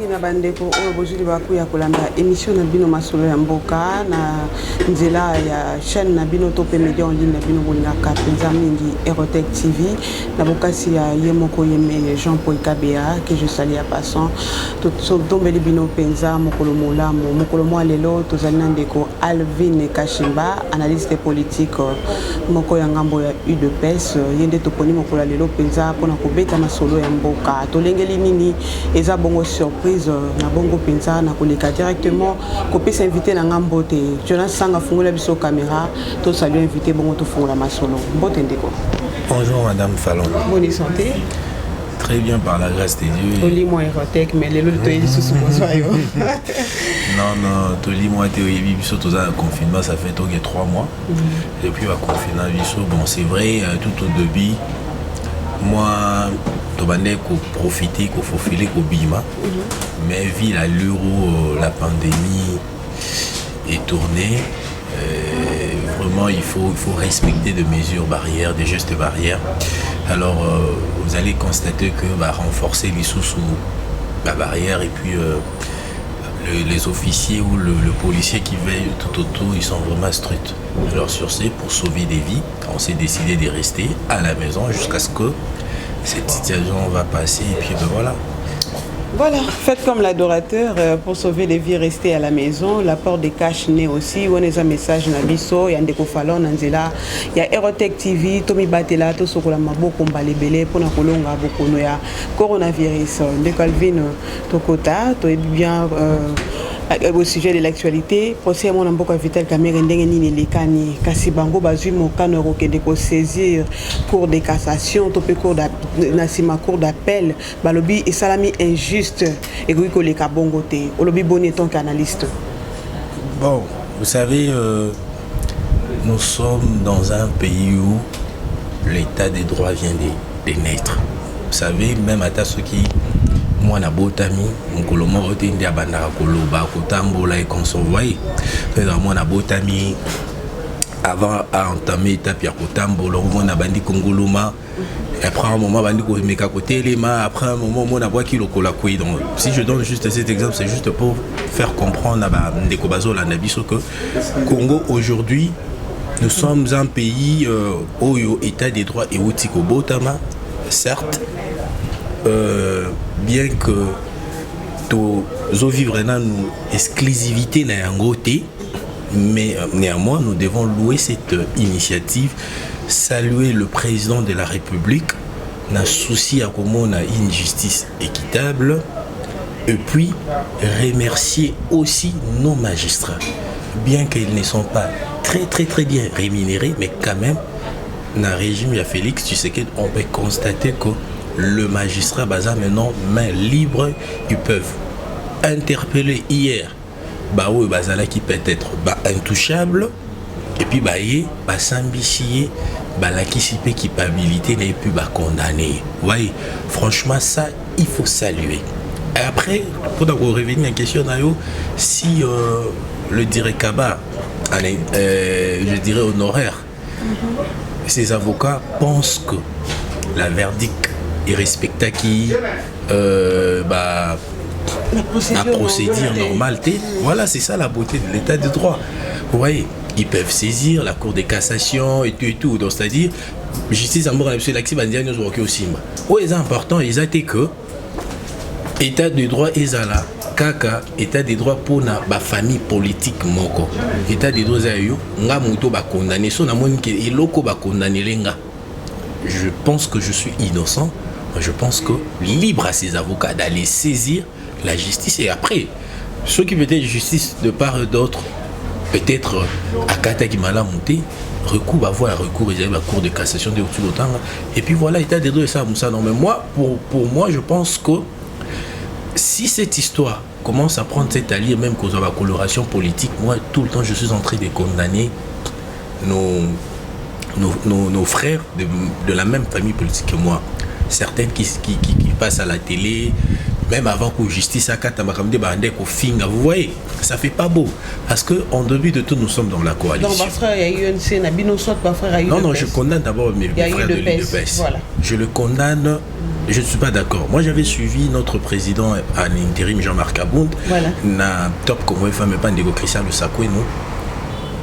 na bandeko oyo bozuli bakuya kolanda émission na bino masolo ya mboka na nzela ya chaîne na bino to pe média en ligne na bino bolingaka penza mingi Erotech TV na bokasi ya yemoko yeme Jean-Paul Kabea que je salue à passant tout tombeli bino penza mokolo molamo mokolo mwa lelo tozali na ndeko Alvin Kashimba analyste politique moko ya ngambo ya UDPS yende toponi mokolo lelo penza pona kobeta masolo ya mboka tolengeli nini eza bongo surprise na bongo penza na koleka directement kopesa invité na ngambo te Jonas Sanga fungola biso caméra to saluer invité bongo to fungola masolo mbote ndeko. Bonjour Madame Fallon. Bonne santé. Très bien par la grâce de Dieu. Toli moi Erotech mais lelo to yi sous bonsoir yo. Non, Toli moi te yi biso to za confinement ça fait 3 mois. Depuis le confinement biso bon c'est vrai tout au début moi to bande ko profiter ko faufiler ko bima. Mais vu l'allure où la pandémie est tournée vraiment il faut respecter des mesures barrières, des gestes barrières. Alors vous allez constater que renforcer les sous la barrière et puis les officiers ou le policier qui veille tout autour, ils sont vraiment stricts. Alors sur ce, pour sauver des vies, on s'est décidé de rester à la maison jusqu'à ce que cette situation va passer et puis voilà. Voilà, faites comme l'adorateur pour sauver les vies, restez à la maison. L'apport des cash né aussi. On a un message na biso, il y a ndeko Fallon nanzela, il y a Erotech TV, Tomi Batela, to sokola maboko mbalebele pona kolonga bokono ya coronavirus. Ndeko Alvin Tokota, to bien au sujet de l'actualité, procès mon amboka Vital Kamerhe ndenge nini lekani kasi bango bazui mokano rokende ko saisir cour de cassation to pe cour d'appel balobi et salami injuste et ko leka bongo te olobi boni tant qu'analyste. Bon, vous savez nous sommes dans un pays où l'état des droits vient de naître. Vous savez même à ceux qui moi na botami mokolo moko te ndi abandaka koloba kotambola et concevoir moi na botami avant à entamer étape ya kotambola on a bandi kongoloma après un moment bandi ko meka kotelema après un moment on a bois ki lokola koi. Donc si je donne juste cet exemple c'est juste pour faire comprendre à ndeko bazola na biso que Congo aujourd'hui nous sommes un pays au état des droits et outiko botama certes bien que to vivre dans une exclusivité na yango te, mais néanmoins nous devons louer cette initiative, saluer le président de la République na souci à comment on a une justice équitable et puis remercier aussi nos magistrats bien qu'ils ne sont pas très bien rémunérés mais quand même dans le régime de Félix Tshisekedi on peut constater que le magistrat baza maintenant main libre, ils peuvent interpeller hier oui bazala qui peut être intouchable et puis sambichier la qui peut culpabilité et puis condamner. Voyez, franchement ça il faut saluer. Et après pour revenir à la question si le directeur je dirais honoraire ces avocats pensent que la verdict et respecter qui la procédure normale. Voilà, c'est ça la beauté de l'état de droit. Vous voyez, ils peuvent saisir la cour de cassation et tout. Donc c'est-à-dire, justice en mort c'est important, ils ont été que état de droit ezala kaka état de droit pour na ba famille politique moko. État de droit zayo nga muto ba condamner so na moni ke eloko ba condamner lenga. Je pense que je suis innocent. Je pense que libre à ses avocats d'aller saisir la justice et après ceux qui veulent justice de part et d'autre peut-être à Katakimala monter recours va voir recours ils la cour de cassation de l'autant et puis voilà état des droits et ça non mais moi pour moi je pense que si cette histoire commence à prendre cette alliée même cause de la coloration politique moi tout le temps je suis en train de condamner nos frères de la même famille politique que moi. Certaines qui passent à la télé, même avant que justice à Katamakamde Bande Finga, vous voyez, ça fait pas beau. Parce qu'en début de tout, nous sommes dans la coalition. Donc, ma frère, il y a eu une Nabino Soit, ma frère, il y a eu non, je condamne d'abord mes frères de l'UDPS. Voilà. Je le condamne, je ne suis pas d'accord. Moi, j'avais suivi notre président en intérim, Jean-Marc Abound, na top comme femme pas de Christian Le Sakwe, nous,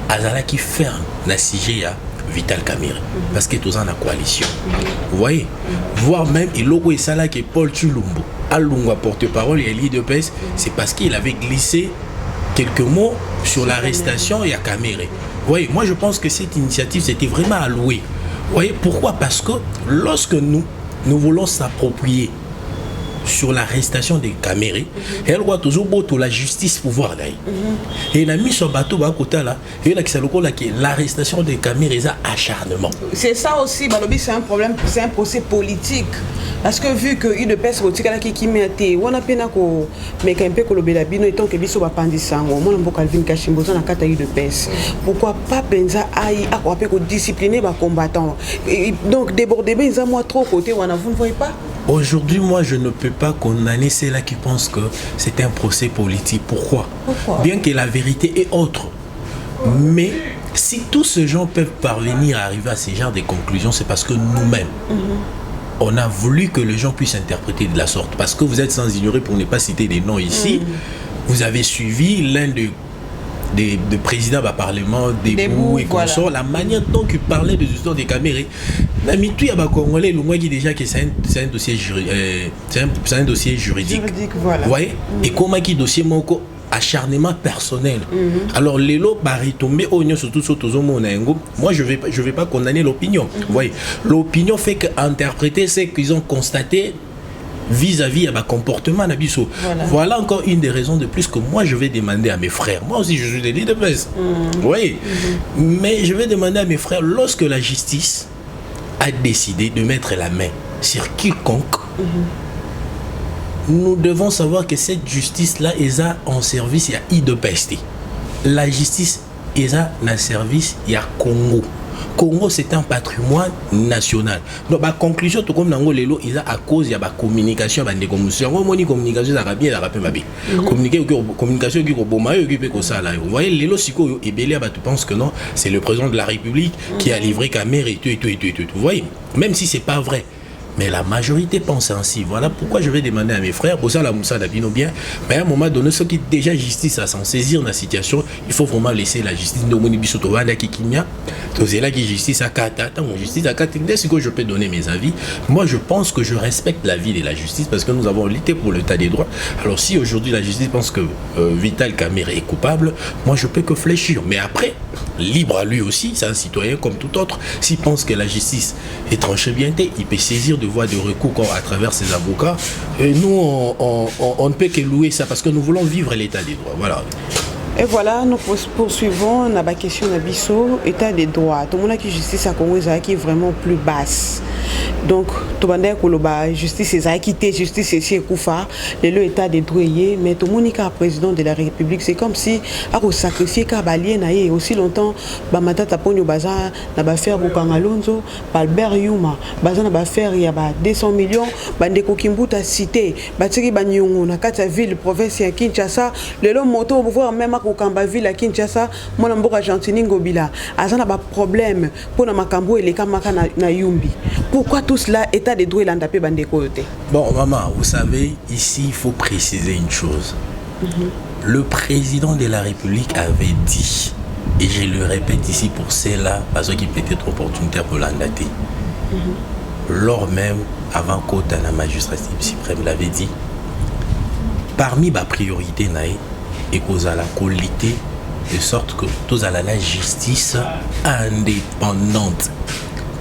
Azala qui ferme la CIG à Vital Kamerhe, parce qu'il est dans la coalition. Vous voyez, voire même, il y a là que Paul Tshilombo, Alungwa porte-parole et l'UDPS, c'est parce qu'il avait glissé quelques mots sur l'arrestation et à Kamerhe. Vous voyez, moi je pense que cette initiative c'était vraiment allouée. Vous voyez, pourquoi? Parce que lorsque nous voulons s'approprier sur l'arrestation de Kamerhe, elle doit toujours botter la justice pouvoir d'ailleurs. Et la mise sur bateau bas côté là, et là l'arrestation de Kamerhe est un acharnement. C'est ça aussi, Balobi, c'est un problème, c'est un procès politique. Parce que vu que UDPS qui m'a été, on a peine à mais quand peu kolobela bino étant que biso bapandi sango, mon mbo Calvin Kashimbozo na kata UDPS. Pourquoi pas penza aïe à quoi peut discipliner ba combattant. Donc déborder ben ça moi trop côté on a vous ne voyez pas. Aujourd'hui, moi, je ne peux pas condamner ceux-là qui pensent que c'est un procès politique. Pourquoi? Bien que la vérité est autre. Mais si tous ces gens peuvent parvenir à arriver à ce genre de conclusions, c'est parce que nous-mêmes, on a voulu que les gens puissent interpréter de la sorte. Parce que vous êtes sans ignorer, pour ne pas citer des noms ici, vous avez suivi l'un des présidents du Parlement, des bouts et consorts, la manière dont il parlait des histoires des Kamerhe. Il y a des Congolais, le moins qui déjà que c'est un dossier juridique. Voilà. Vous voyez? Et comment qui dossier moko acharnement personnel. Alors les lots bari tomber surtout moi je vais pas condamner l'opinion. Vous voyez? L'opinion fait qu'interpréter ce qu'ils ont constaté vis-à-vis à ma comportement n'abisso. Voilà encore une des raisons de plus que moi je vais demander à mes frères. Moi aussi je suis de l'UDPS. Vous voyez? Mais je vais demander à mes frères, lorsque la justice a décidé de mettre la main sur quiconque, nous devons savoir que cette justice-là est en service à UDPS. La justice est en service à Congo. Congo, c'est un patrimoine national. Donc, la conclusion, tout comme dans les lots, il y a à cause de la communication, de communication, communication, ça va bien, ça va bien. Communication, vous voyez, les lots, et Bélia, tu penses que non, c'est le président de la République qui a livré Kamerhe et tout. Vous voyez, même si c'est pas vrai. Mais la majorité pense ainsi. Voilà pourquoi je vais demander à mes frères, pour ça la Moussa d'Abino bien, mais à un moment donné, ceux qui déjà justice à s'en saisir dans la situation, il faut vraiment laisser la justice de Moni Bissotovana qui kimia, c'est là qui justice à Kata, justice à Kata, dès que je peux donner mes avis. Moi je pense que je respecte la vie de la justice parce que nous avons lutté pour l'état des droits. Alors si aujourd'hui la justice pense que Vital Kamerhe est coupable, moi je peux que fléchir. Mais après, libre à lui aussi, c'est un citoyen comme tout autre. S'il pense que la justice est tranchée bien, il peut saisir de voies de recours à travers ses avocats. Et nous, on ne peut que louer ça parce que nous voulons vivre l'état des droits. Voilà. Et voilà, nous poursuivons la question de Bisso, état des droits. Tout le monde qui justice à Congo qui est vraiment plus basse. Donc, tout le monde qui justice est quitté, justice est Koufa, le état des droits, mais tout le monde qui est président de la République, c'est comme si on sacrifié Kabalien aussi longtemps, Bamata Taponio Baza, n'a faire Bukangalonzo, Albert Yuma, Baza n'a faire il y a 200 millions, Bandeko Kimbuta cité, Batiri Banyongo, Nakata ville, province à Kinshasa, le long moto, vous voir même à Kamba ville à Kinshasa, mon ambo Argentine Ngobila, Azana ba problème pour na Makambo et les Kamaka na Yumbi. Pourquoi tout cela, état des droits, l'andapé bandeko? Bon, maman, vous savez, ici, il faut préciser une chose. Le président de la République avait dit, et je le répète ici pour ceux-là, parce qu'il peut être opportunitaire pour l'andater. Lors même, avant que la magistrature suprême l'avait dit, parmi ma priorité, et qu'on a la qualité, de sorte que tous à la justice indépendante.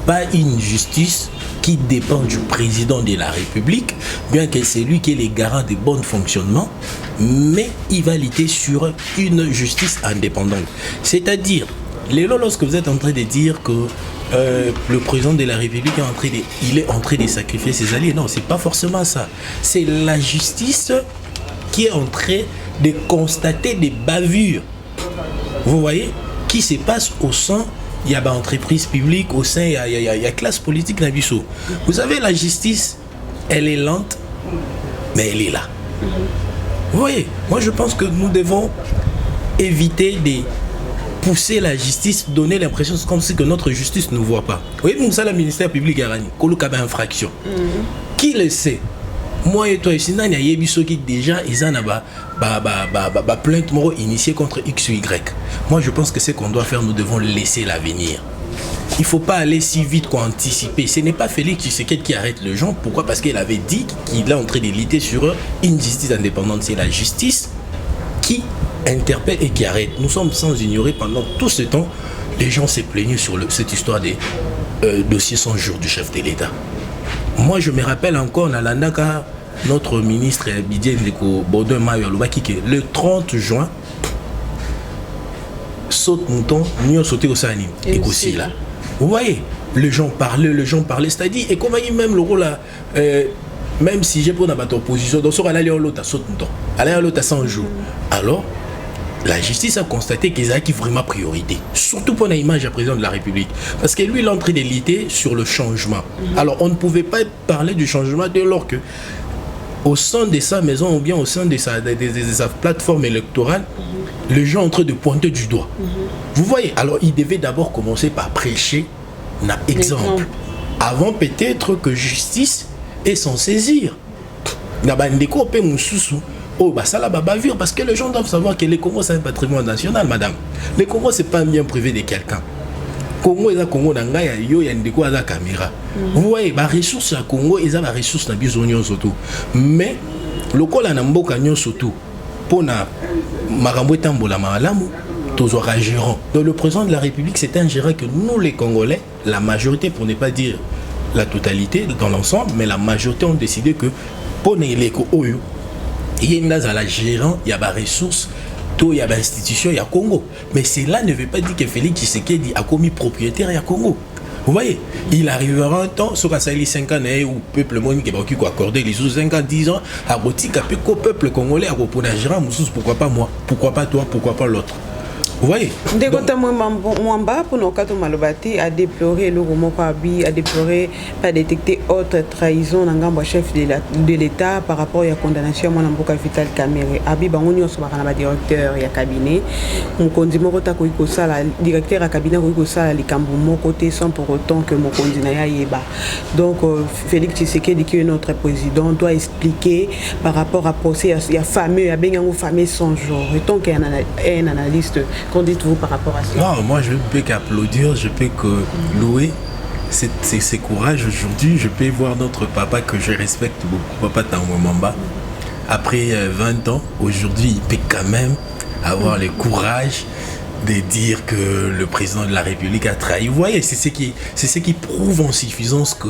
Pas une justice qui dépend du président de la République, bien que c'est lui qui est le garant de bon fonctionnement, mais il va lutter sur une justice indépendante. C'est-à-dire, lorsque vous êtes en train de dire que le président de la République est en train de sacrifier ses alliés, non, c'est pas forcément ça. C'est la justice qui est en train de constater des bavures, vous voyez, qui se passent au sein. Il y a des entreprises publiques au sein, il y a classe politique dans Bissau. Vous savez, la justice, elle est lente, mais elle est là. Vous voyez, moi je pense que nous devons éviter de pousser la justice, donner l'impression comme si que notre justice ne voit pas. Vous voyez, nous ça, le ministère public a rani, Koloka infraction. Qui le sait? Moi et toi, ici, il y a des gens qui déjà ils ont plainte initiée contre X ou Y. Moi, je pense que ce qu'on doit faire, nous devons laisser l'avenir. Il ne faut pas aller si vite qu'on anticiper. Ce n'est pas Félix Tshisekedi qui arrête le gens. Pourquoi? Parce qu'il avait dit qu'il est en train de lutter sur une justice indépendante. C'est la justice qui interpelle et qui arrête. Nous sommes sans ignorer pendant tout ce temps, les gens s'est plaigné sur cette histoire des dossiers 100 jours du chef de l'État. Moi, je me rappelle encore, Nalandaka, notre ministre Bidien Ndeko Baudouin Mayo Alobaki, le 30 juin, saute mouton, nous sauté au Sani. Et aussi là. Vous voyez, les gens parlaient, c'est-à-dire, et comme il même le rôle là, même si j'ai pour notre opposition, donc sur aller en l'autre, saute mouton, aller en l'autre à 100 jours. Alors, la justice a constaté qu'ils avaient vraiment priorité, surtout pour l'image du président de la République, parce que lui, il est en train de lutter sur le changement. Alors, on ne pouvait pas parler du changement dès lors que, au sein de sa maison ou bien au sein de sa plateforme électorale, les gens sont en train de pointer du doigt. Vous voyez, alors il devait d'abord commencer par prêcher un exemple, avant peut-être que justice ait s'en saisir. Oh, bah ça là, bavure, parce que les gens doivent savoir que les Congo, c'est un patrimoine national, madame. Les Congo, c'est pas un bien privé de quelqu'un. Congo, il y a Congo, il y a une caméra. Vous voyez, les ressources à Congo, il y a des ressources à Bizonion surtout. Mais, le col à Namboka surtout, pour na Marambo Tambola Malamu, tous un gérant. Donc, le président de la République, c'est un gérant que nous, les Congolais, la majorité, pour ne pas dire la totalité dans l'ensemble, mais la majorité ont décidé que pour les Oyo, il y a la gérant, il y a des ressources, il y a des institutions, il y a Congo. Mais cela ne veut pas dire que Félix Tshisekedi a commis propriétaire à Congo. Vous voyez, il arrivera un temps, sur 5 ans, où le peuple qui va accorder les 5 ans, 10 ans, à Botika, le peuple congolais, à gérant, pourquoi pas moi, pourquoi pas toi, pourquoi pas l'autre. Vous voyez? Mwamba, pour nos cas, Malobati a déploré le Romokabi, a déploré, pas détecté autre trahison dans le chef de l'État par rapport à la condamnation de Mboka Vital Kamere. Abi Bangonio, le directeur du cabinet. On conduit mon directeur du cabinet, les Kamboumo côté sans pour autant que mon candidat Yeba. Donc, Félix Tshisekedi, qui est notre président, doit expliquer par rapport à procès, il y a fameux, il y a bien un fameux 100 jours. Et tant qu'il y a un analyste. Qu'en dites-vous par rapport à ça? Non, moi je ne peux qu'applaudir, je peux que louer ses courage aujourd'hui. Je peux voir notre papa que je respecte beaucoup, Papa Tango Mamba. Après 20 ans, aujourd'hui, il peut quand même avoir le courage de dire que le président de la République a trahi. Vous voyez, c'est ce qui prouve en suffisance que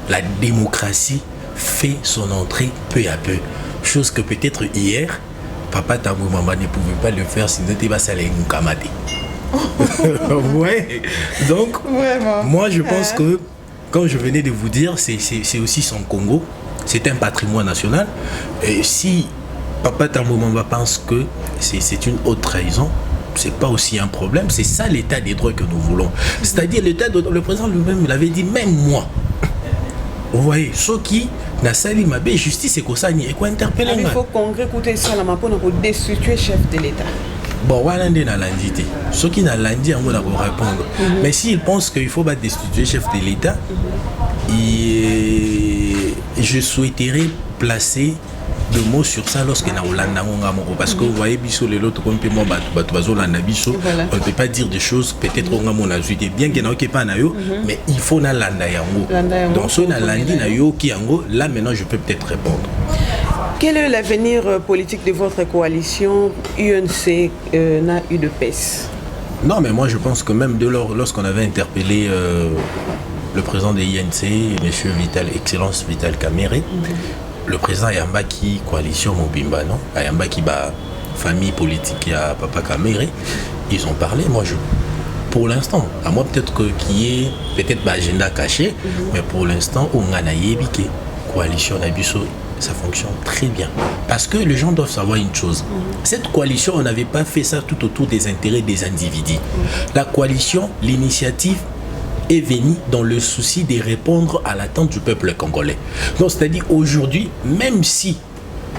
la démocratie fait son entrée peu à peu. Chose que peut-être hier, Papa Tango Mamba ne pouvait pas le faire, sinon il va s'aller nous kamater. Ouais. Donc, vraiment. Moi je pense que, comme je venais de vous dire, c'est aussi son Congo. C'est un patrimoine national. Et si Papa Tango Mamba pense que c'est une haute trahison, c'est pas aussi un problème. C'est ça l'état des droits que nous voulons. C'est-à-dire le président lui-même l'avait dit, même moi. Vous voyez, ceux qui n'a sali ma belle justice et quoi ça n'y est quoi interpeller. Il faut congrès écouter ça la pour destituer chef de l'État. Bon, voilà n'a lundi. Ceux qui n'a lundi on va répondre. Mais s'ils pensent qu'il faut pas destituer chef de l'État, je souhaiterais placer de mots sur ça lorsque na Hollande parce que vous voyez biso les autres comme moi on ne peut pas dire des choses peut-être on a mon azuité bien que na pas na yo mais il faut na landa yango donc ce na landi na yo ki yango là maintenant je peux peut-être répondre. Quel est l'avenir politique de votre coalition UNC na UDPS? Non mais moi je pense que même lorsqu'on avait interpellé le président de l'INC, monsieur Excellence Vital Kamere, le président Yamba qui coalition Mobimba, non? Yamba qui bat famille politique à Papa Kamere, ils ont parlé. Moi, pour l'instant, à moi peut-être qu'il y ait peut-être un agenda caché, mais pour l'instant, on a une coalition Nabiso, ça fonctionne très bien. Parce que les gens doivent savoir une chose. Cette coalition, on n'avait pas fait ça tout autour des intérêts des individus. La coalition, l'initiative est venu dans le souci de répondre à l'attente du peuple congolais. Donc, c'est-à-dire aujourd'hui, même si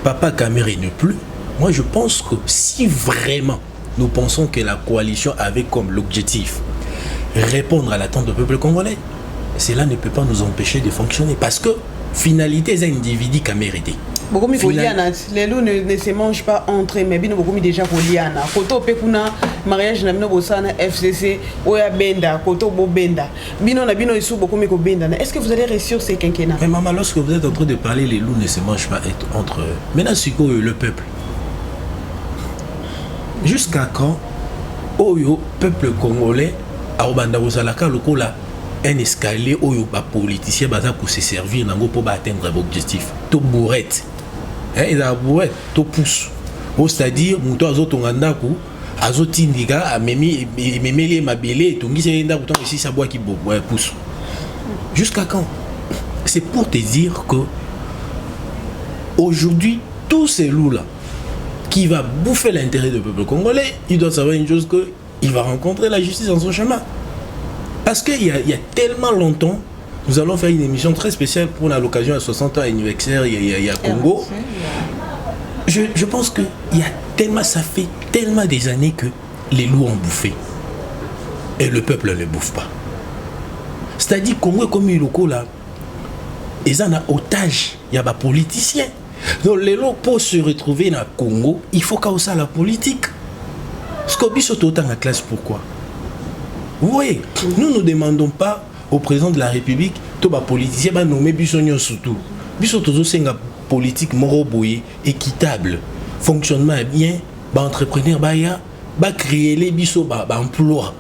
Papa Kamere n'est plus, moi je pense que si vraiment nous pensons que la coalition avait comme l'objectif répondre à l'attente du peuple congolais, cela ne peut pas nous empêcher de fonctionner. Parce que finalité, c'est un individu qui a mérité. Beaucoup de les loups ne se mangent pas entre eux, mais bien beaucoup déjà Koliana. Koto Pekuna, mariage na bino bosana FCC, Oya Benda, Koto Bo Benda. Bino na bino isu beaucoup meko Benda. Est-ce que vous allez réussir ces quinquennats? Mais maman, lorsque vous êtes en train de parler, les loups ne se mangent pas entre eux. Maintenant, c'est quoi le peuple? Jusqu'à quand, Oyo, peuple congolais, a Obanda Rosalaka, le là, un escalier, Oyo, ba politicien, baza pour se servir, nango pour atteindre l'objectif. To bourrette. Ils ont bourrette, to pousse. C'est-à-dire, mouto azo tongandaku, azo tindiga, a memi les mabélé, tongi se yenda, pourtant ici ça boit qui pousse. Jusqu'à quand? C'est pour te dire que aujourd'hui, tous ces loups-là, qui va bouffer l'intérêt du peuple congolais, il doit savoir une chose, qu'il va rencontrer la justice en son chemin. Parce qu'il y a tellement longtemps, nous allons faire une émission très spéciale pour l'occasion à 60 ans anniversaire, il y a Congo. Je pense que ça fait tellement des années que les loups ont bouffé. Et le peuple ne bouffe pas. C'est-à-dire Congo est comme une locaux là. Ils en ont otage, il y a des politiciens. Donc les lots pour se retrouver dans le Congo, il faut qu'il y ait la politique. Parce qu'on est autant la classe, pourquoi? Vous voyez, nous ne demandons pas au président de la République, tous les politiciens va nommer Bissonio surtout. Bissonio c'est une politique moroboye, équitable, fonctionnement bien, entrepreneur va créer les bisous, emploi.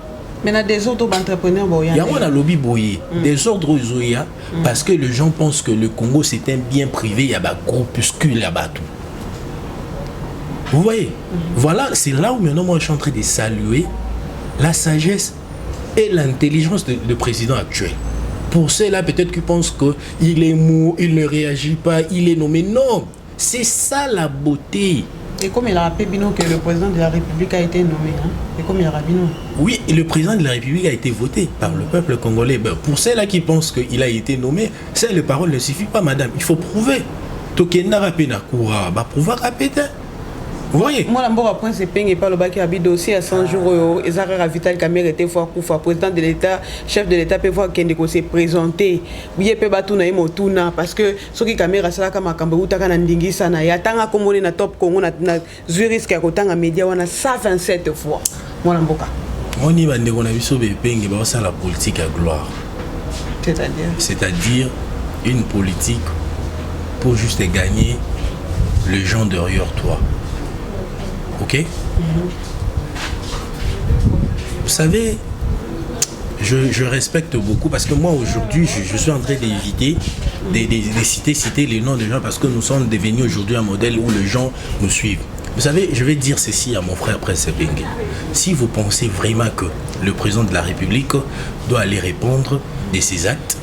Mais il y a des autres entrepreneurs. Il y a un lobby boyé, des ordres zoya, parce que les gens pensent que le Congo c'est un bien privé, il y a des groupuscules, il y a tout. Vous voyez, voilà, c'est là où maintenant moi je suis en train de saluer la sagesse et l'intelligence du président actuel. Pour ceux-là, peut-être qu'ils pensent qu'il est mou, il ne réagit pas, il est nommé. Non, c'est ça la beauté. Et comme il a rappelé Bino que le président de la République a été nommé, hein? Et comme il a rappelé Bino. Oui, le président de la République a été voté par le peuple congolais. Ben, pour ceux-là qui pensent qu'il a été nommé, les paroles ne suffisent pas, madame. Il faut prouver. Tokenda rapena koura, bah pouvoir répéter. Vous voyez? Moi, la point c'est peigne et pas le bac qui habite dossier à 100 jours. Et Zara Vital Kamere était fois Koufa, président de l'État, chef de l'État, peut voir qu'il s'est présenté. Oui, peut battre na imotuna parce que ce qui Kamera sala kama kamberu taka na ndingi sana. Ya tanga komone na top Congo na Zurich ya kotanga média wana 127 fois. Moi la mboka. On y va ndeko na biso be peigne ba ça la politique à gloire. C'est-à-dire une politique pour juste gagner les gens derrière toi. Ok? Vous savez, je respecte beaucoup parce que moi aujourd'hui je suis en train d'éviter de citer les noms des gens parce que nous sommes devenus aujourd'hui un modèle où les gens nous suivent. Vous savez, je vais dire ceci à mon frère Prince Bengue. Si vous pensez vraiment que le président de la République doit aller répondre de ses actes,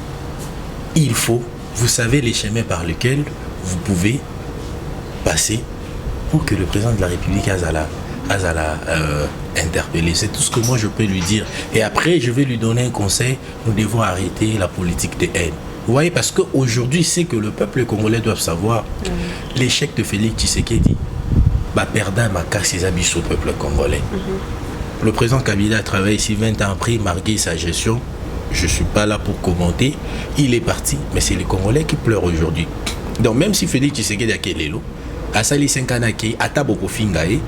il faut, vous savez les chemins par lesquels vous pouvez passer pour que le président de la République Azala interpeller. C'est tout ce que moi je peux lui dire. Et après, je vais lui donner un conseil. Nous devons arrêter la politique de haine. Vous voyez, parce qu'aujourd'hui, c'est que le peuple congolais doit savoir l'échec de Félix Tshisekedi. Perdant ma casse ses habits au peuple congolais. Le président Kabila a travaillé ici 20 ans après, marqué sa gestion. Je ne suis pas là pour commenter. Il est parti, mais c'est les Congolais qui pleurent aujourd'hui. Donc même si Félix Tshisekedi a Kelelo, à Sali 5 ans, à Taboko Fingae,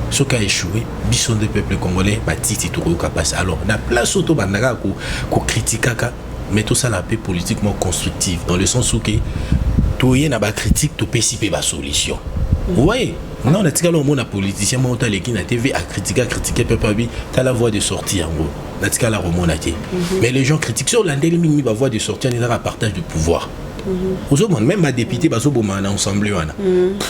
ce qui a échoué, bison de peuple congolais, Batiti Tourou Kapas. Alors, la place auto bandaka ko critica, mais tout ça la paix politiquement constructive, dans le sens où que tout y a une critique, tout peut s'y faire solution. Vous voyez? Non, on a dit que le politicien, on a dit la TV a critiqué, peuple, tu as la voie de sortie en gros. On a dit que la mais les gens critiquent sur l'année, il va voir de sortir, il y a un partage de pouvoir. Même ma députée en ensemble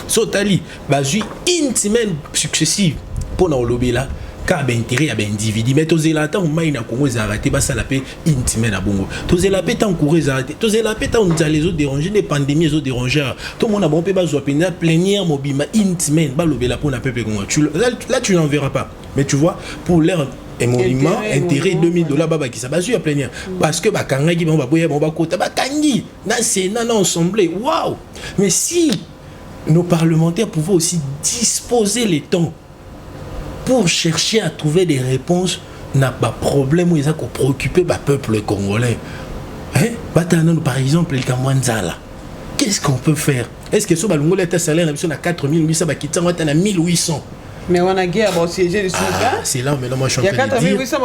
so tali bazui une semaine successive pour na lobby là car ben intérêt à ben individu mais tous les temps on na Congo arrêté ba ça la paix une semaine à bongo tous les paix tant courir arrêté tous les paix tant on les autres déranger les pandémies les autres dérangeurs tout le monde a bon pas zo pena plénière mobile une semaine ba lobby là pour na peuple Congo là tu n'en verras pas mais tu vois pour l'air et monument intérêt $2000 baba qui ça basu à plénière parce que ba kanga qui ba boya ba kota ba kangi na c'est na ensemble waouh mais si nos parlementaires pouvaient aussi disposer les temps pour chercher à trouver des réponses n'a pas problème où ils ont préoccupé le peuple congolais. Hein? Par exemple, le Kamwanzala. Qu'est-ce qu'on peut faire? Est-ce que ce balungo est salaire à 4800 à 1800? Mais on a guerre au siège du Soudan. C'est là où maintenant moi je suis en train de dire. Il y a 4800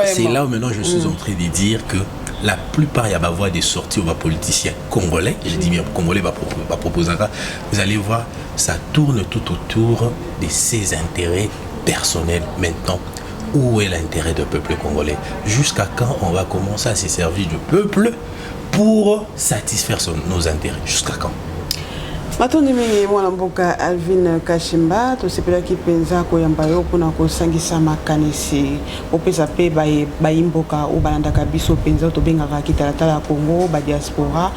c'est là où maintenant je suis en train de dire que la plupart, il y a voix des sorties aux politiciens congolais, je dis bien congolais, va proposer. Vous allez voir, ça tourne tout autour de ses intérêts personnels maintenant. Où est l'intérêt du peuple congolais? Jusqu'à quand on va commencer à se servir du peuple pour satisfaire nos intérêts? Jusqu'à quand? Matondi mingi mwana mboka Alvin Kashimba to sepela ki penza ko yamba yo pona ko sangisa makanisi opesa pe ba imboka o balandaka biso penza to bengaka kitalatala Congo ba diaspora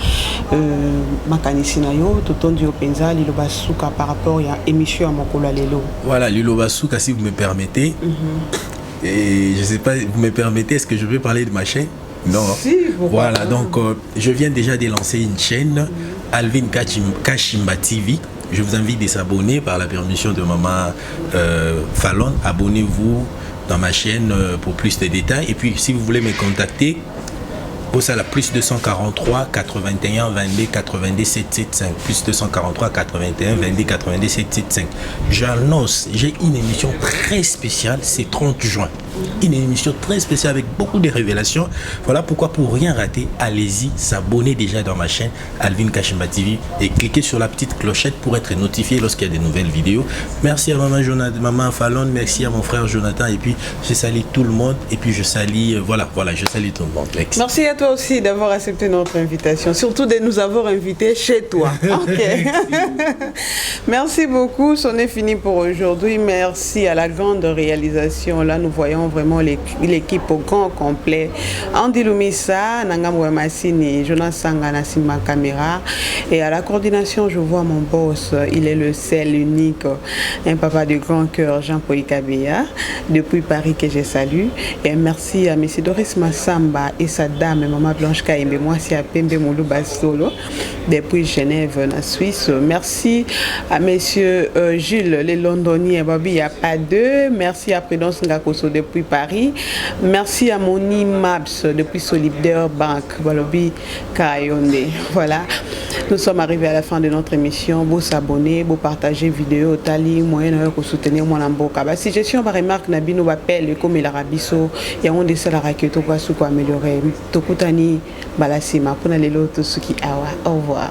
makanisi na yo to tondi yo penza liloba suka par rapport ya émission ya mokolo lelo. Voilà, liloba suka si vous me permettez. Et je sais pas, vous me permettez, est-ce que je vais parler de ma chaîne? Non. Si, voilà, donc je viens déjà de lancer une chaîne, Alvin Kashimba TV. Je vous invite à s'abonner par la permission de Maman Fallon. Abonnez-vous dans ma chaîne pour plus de détails. Et puis, si vous voulez me contacter, au la plus 243 81 22 82 775 plus 243 81 22 82 775. J'annonce, j'ai une émission très spéciale, c'est 30 juin. Une émission très spéciale avec beaucoup de révélations. Voilà pourquoi, pour rien rater, allez-y, s'abonner déjà dans ma chaîne Alvin Kashimba TV et cliquez sur la petite clochette pour être notifié lorsqu'il y a de nouvelles vidéos. Merci à Maman Fallon, merci à mon frère Jonathan, et puis je salue tout le monde, et puis je salue, voilà, je salue tout le monde. Merci à toi aussi d'avoir accepté notre invitation, surtout de nous avoir invités chez toi. Ok. Merci beaucoup, c'en est fini pour aujourd'hui. Merci à la grande réalisation. Là, nous voyons vraiment l'équipe au grand complet. Andy Lumissa, Nangamwe Massini, Jonas Sanga Nassima Caméra. Et à la coordination, je vois mon boss. Il est le seul, unique, un papa de grand cœur, Jean-Paul Kabea, depuis Paris que je salue. Et merci à M. Doris Massamba et sa dame, Maman Blanche Kaimbe, moi c'est à Pembe Moulou Basolo, depuis Genève, en Suisse. Merci à M. Jules, les Londoniens, Babi, il n'y a pas deux. Merci à Prudence Ngakoso depuis Paris. Merci à Moni Maps depuis Solidaire Bank, Balobi Kayonde. Voilà, nous sommes arrivés à la fin de notre émission. Vous s'abonner, vous partager vidéo, tali, moyen de soutenir mon amboka. Si gestion par remarque, Nabino appelle comme il a rabisso, il y a un de ceux qui ont améliorer. Tokutani, Balasima, pour les autres, ceux qui awa. Au revoir.